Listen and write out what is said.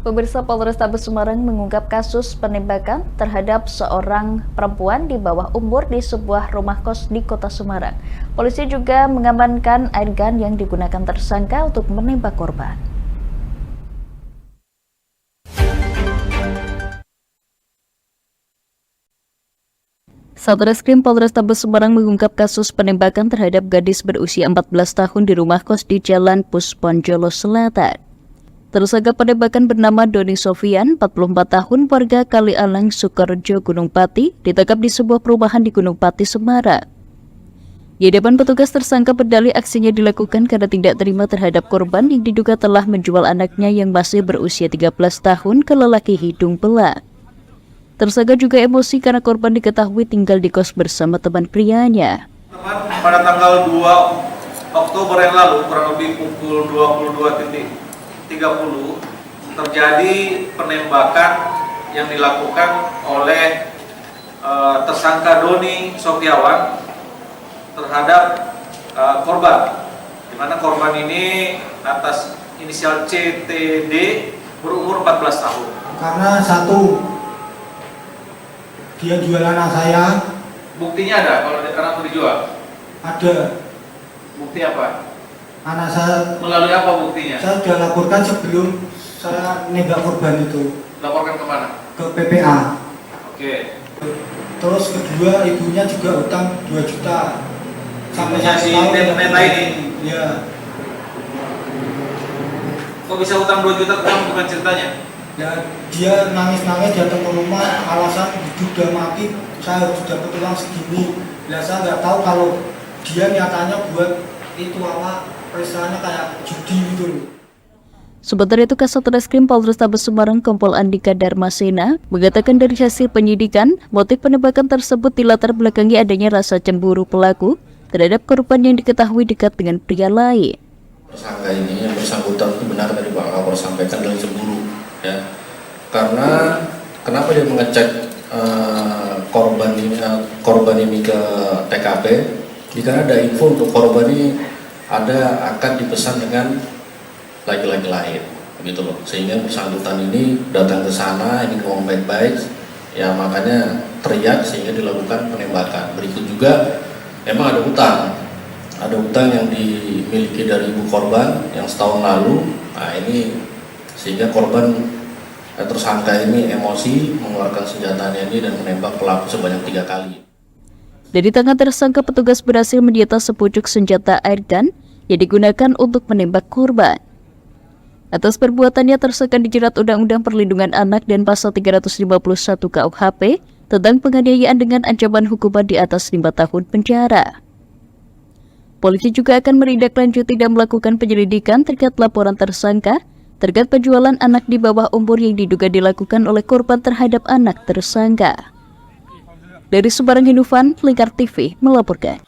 Pemirsa, Polrestabes Semarang mengungkap kasus penembakan terhadap seorang perempuan di bawah umur di sebuah rumah kos di Kota Semarang. Polisi juga mengamankan airgun yang digunakan tersangka untuk menembak korban. Satreskrim Polrestabes Semarang mengungkap kasus penembakan terhadap gadis berusia 14 tahun di rumah kos di Jalan Pusponjolo Selatan. Tersangka penembakan bernama Doni Sofian, 44 tahun, warga Kalialang, Sukorejo, Gunung Pati, ditangkap di sebuah perumahan di Gunung Pati, Semarang. Di hadapan petugas, tersangka berdalih aksinya dilakukan karena tidak terima terhadap korban yang diduga telah menjual anaknya yang masih berusia 13 tahun ke lelaki hidung belang. Tersangka juga emosi karena korban diketahui tinggal di kos bersama teman prianya. Pada tanggal 2 Oktober yang lalu, kurang lebih pukul 22.30 terjadi penembakan yang dilakukan oleh tersangka Doni Sofiawan terhadap korban, di mana korban ini atas inisial CTD berumur 14 tahun. Karena satu, dia jual anak saya. Buktinya ada kalau anak itu dijual? Ada. Bukti apa? Anak saya Melalui apa buktinya? Saya sudah laporkan sebelum saya nembak korban itu. Laporkan kemana? Ke PPA. Oke. Terus kedua, ibunya juga utang 2 juta. Sampai Ibunya si Neta ini? Ya. Kok bisa utang 2 juta? Kamu bukan ceritanya? Ya, dia nangis-nangis datang ke rumah, alasan hidup udah mati, saya harus dapat uang segini. Lah saya nggak tahu kalau dia nyatanya buat itu apa, peristiwanya kayak judi gitu loh. Sementara itu, Kasat Reskrim Polrestabes Semarang Kompol Andika Darmasena mengatakan dari hasil penyidikan, motif penembakan tersebut dilatar belakangi adanya rasa cemburu pelaku terhadap korban yang diketahui dekat dengan pria lain. Tersangka ini yang bersangkutan itu benar tadi Pak Kapolres sampaikan dari cemburu, ya. Karena kenapa dia mengecek korban ini ke TKP? Jika ada info untuk korban ini akan dipesan dengan laki-laki lain, gitu loh. Sehingga bersangkutan ini datang ke sana, ini ngomong baik-baik, ya makanya teriak sehingga dilakukan penembakan. Berikut juga, memang ada utang yang dimiliki dari ibu korban yang setahun lalu. Nah ini sehingga korban tersangka ini emosi mengeluarkan senjatanya ini dan menembak pelaku sebanyak 3 kali. Dari tangan tersangka, petugas berhasil menyita sepucuk senjata airgun yang digunakan untuk menembak korban. Atas perbuatannya, tersangka dijerat Undang-Undang Perlindungan Anak dan Pasal 351 KUHP tentang penganiayaan dengan ancaman hukuman di atas 5 tahun penjara. Polisi juga akan menindaklanjuti dan melakukan penyelidikan terkait laporan tersangka terkait penjualan anak di bawah umur yang diduga dilakukan oleh korban terhadap anak tersangka. Dari Semarang, Hinufan, Lingkar TV melaporkan.